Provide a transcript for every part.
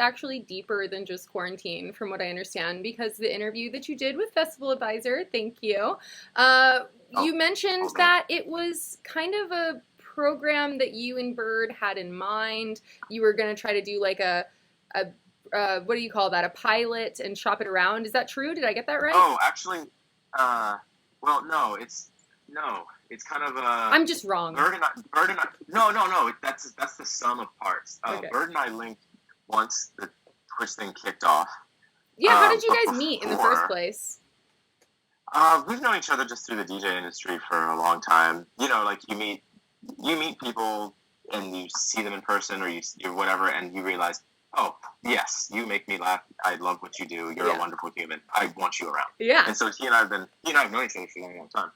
actually deeper than just quarantine, from what I understand, because the interview that you did with Festival Advisor, thank you, you mentioned that it was kind of a program that you and Bird had in mind. You were going to try to do like a what do you call that? A pilot and shop it around. Is that true? Did I get that right? Oh, actually, well, no, it's kind of I'm just wrong. Bird and I, no. That's the sum of parts. Okay. Bird and I linked once the Twitch thing kicked off. Yeah, how did you guys meet in the first place? We've known each other just through the DJ industry for a long time. You know, like you meet people and you see them in person or you whatever, and you realize, oh, yes, you make me laugh. I love what you do. You're a wonderful human. I want you around. Yeah. And so he and I have known each other for a long, long time.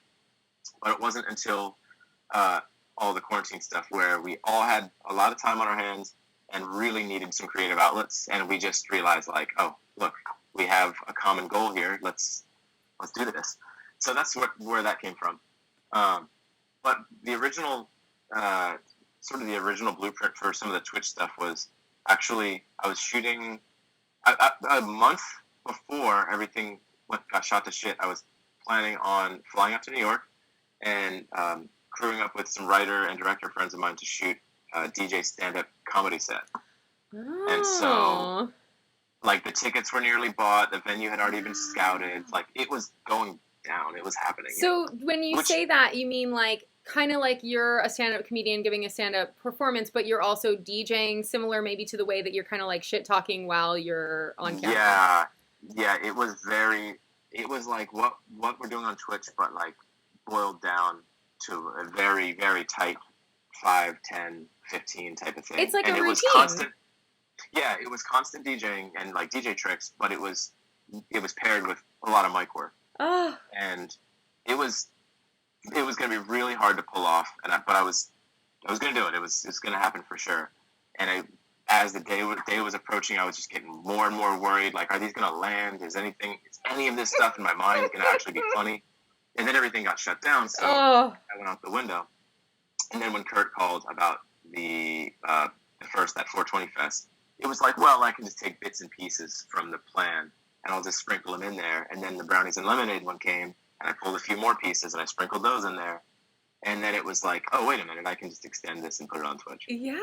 But it wasn't until all the quarantine stuff where we all had a lot of time on our hands and really needed some creative outlets, and we just realized, like, oh, look, we have a common goal here. Let's do this. So that's where that came from. But the original, sort of the original blueprint for some of the Twitch stuff was actually I was shooting a month before everything got shot to shit. I was planning on flying up to New York and crewing up with some writer and director friends of mine to shoot a DJ stand-up comedy set. Oh. And so, like, the tickets were nearly bought. The venue had already been scouted. Like, it was going down. It was happening. So when you say that, you mean like kind of like you're a stand-up comedian giving a stand-up performance, but you're also DJing, similar maybe to the way that you're kind of like shit-talking while you're on camera. Yeah. It was like what we're doing on Twitch, but like boiled down to a very, very tight 5, 10, 15 type of thing. It's like a routine. It was constant. Yeah, it was constant DJing and like DJ tricks, but it was paired with a lot of mic work. Oh. And it was going to be really hard to pull off, but I was going to do it. It was going to happen for sure. And as the day was approaching, I was just getting more and more worried. Like, are these going to land? Is any of this stuff in my mind going to actually be funny? And then everything got shut down, so I went out the window. And then when Kurt called about the first, that 420 Fest, it was like, well, I can just take bits and pieces from the plan, and I'll just sprinkle them in there. And then the Brownies and Lemonade one came, and I pulled a few more pieces, and I sprinkled those in there. And then it was like, oh, wait a minute, I can just extend this and put it on Twitch. Yeah,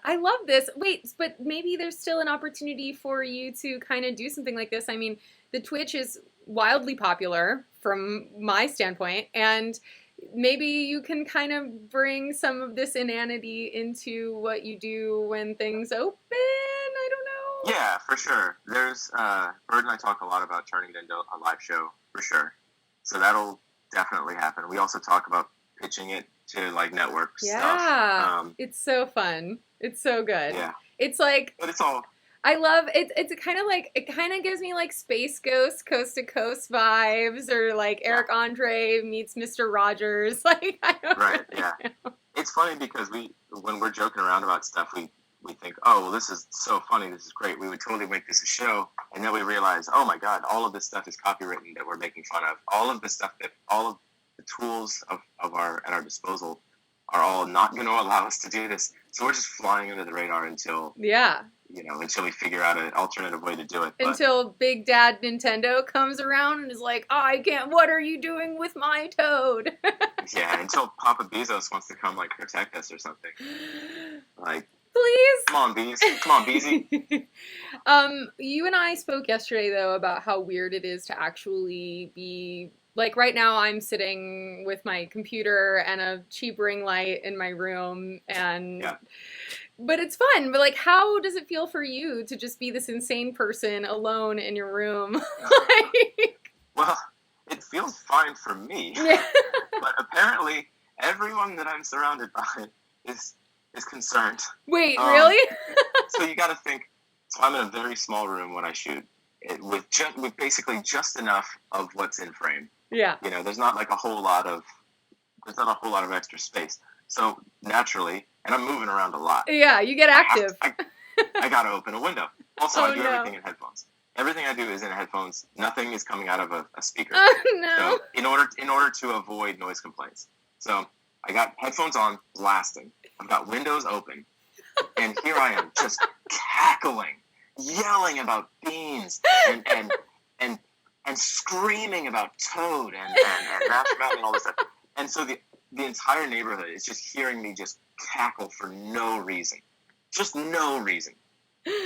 I love this. Wait, but maybe there's still an opportunity for you to kind of do something like this. I mean, the Twitch is wildly popular from my standpoint, and maybe you can kind of bring some of this inanity into what you do when things open. I don't know. Yeah, for sure. There's Bird and I talk a lot about turning it into a live show, for sure. So that'll definitely happen. We also talk about pitching it to like network stuff. Yeah, it's so fun. It's so good. Yeah, it's like, but it's all. I love it. It's kind of like, it kind of gives me like Space Ghost, Coast to Coast vibes, or like Eric Andre meets Mr. Rogers. Like, I don't really know. It's funny because when we're joking around about stuff, we think, oh, well, this is so funny, this is great, we would totally make this a show, and then we realize, oh my God, all of this stuff is copywritten that we're making fun of. All of the stuff all of the tools at our disposal are all not going to allow us to do this. So we're just flying under the radar until we figure out an alternative way to do it. Until Big Dad Nintendo comes around and is like, oh, I can't, what are you doing with my Toad? Yeah, until Papa Bezos wants to come, like, protect us or something. Like, please. Come on, Beez. Come on, Beezy. You and I spoke yesterday, though, about how weird it is to actually be... Like, right now, I'm sitting with my computer and a cheap ring light in my room, and... Yeah. But it's fun. But, like, how does it feel for you to just be this insane person alone in your room? Well, it feels fine for me. But apparently, everyone that I'm surrounded by is concerned. Wait, really? So you got to think. So I'm in a very small room when I shoot, with basically just enough of what's in frame. Yeah. You know, there's not a whole lot of extra space. So naturally, and I'm moving around a lot. Yeah, you get active. I got to open a window. Also, I do everything in headphones. Everything I do is in headphones. Nothing is coming out of a speaker. Oh, no. So in order to avoid noise complaints. So I got headphones on, blasting. I've got windows open. And here I am, just cackling yelling about beans and and screaming about Toad and Master Mountain and all this stuff. And so the entire neighborhood is just hearing me just cackle for no reason. Just no reason.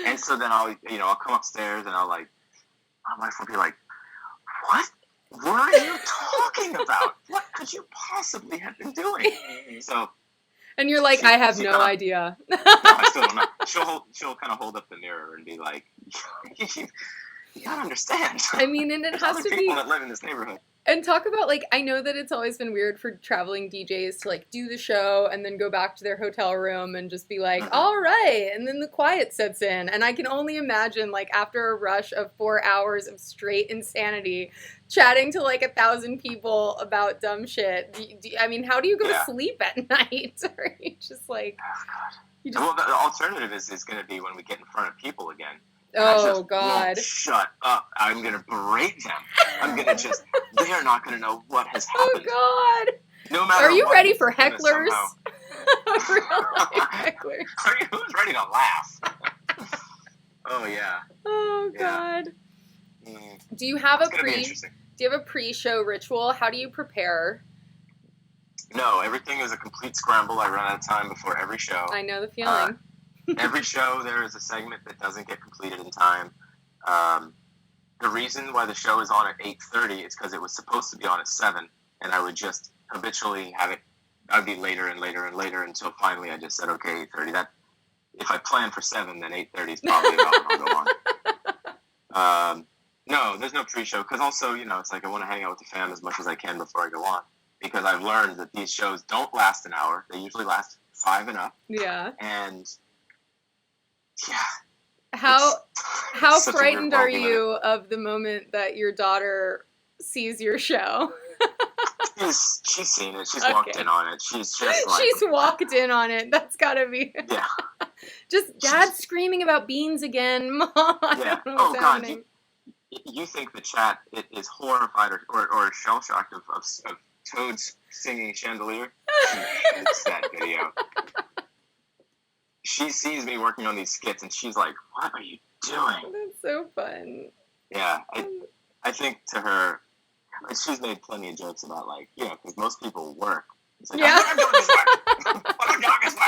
And so then I'll come upstairs and my wife will be like, what are you talking about? What could you possibly have been doing? So, and you're like, I have no idea. No, I still don't know. She'll kind of hold up the mirror and be like, you gotta understand. I mean, and it has to be people that live in this neighborhood. And talk about, like, I know that it's always been weird for traveling DJs to, like, do the show and then go back to their hotel room and just be like, all right, and then the quiet sets in. And I can only imagine, like, after a rush of 4 hours of straight insanity, chatting to, like, 1,000 people about dumb shit. I mean, how do you go to sleep at night? Or are you just, like... Well, the alternative is going to be when we get in front of people again. Oh, God. Shut up. I'm going to berate them. I'm going to just, they're not going to know what has happened. Oh, God. No matter Are you what, ready for hecklers? Really, hecklers. Who's ready to laugh? Oh, yeah. Oh, God. Do you have a pre-show ritual? How do you prepare? No, everything is a complete scramble. I run out of time before every show. I know the feeling. Every show, there is a segment that doesn't get completed in time. The reason why the show is on at 8:30 is because it was supposed to be on at 7, and I would just habitually have it. I'd be later and later and later until finally I just said, okay, 8:30. That if I plan for 7, then 8:30 is probably about when I'll go on. No, there's no pre-show because also, it's like I want to hang out with the fam as much as I can before I go on because I've learned that these shows don't last an hour. They usually last 5 and up. Yeah. And yeah. How frightened are you of the moment that your daughter sees your show? She's seen it. She's walked in on it. She's just like... She's walked in on it. That's gotta be... Yeah. Just Dad screaming about beans again. Mom, I don't know what's happening. You think the chat is horrified or shell-shocked of Toad's singing Chandelier? She hates that video. She sees me working on these skits, and she's like, what are you doing? That's so fun. Yeah, I think to her, she's made plenty of jokes about, like, because most people work. It's like, I'm doing this work. What I'm doing is work.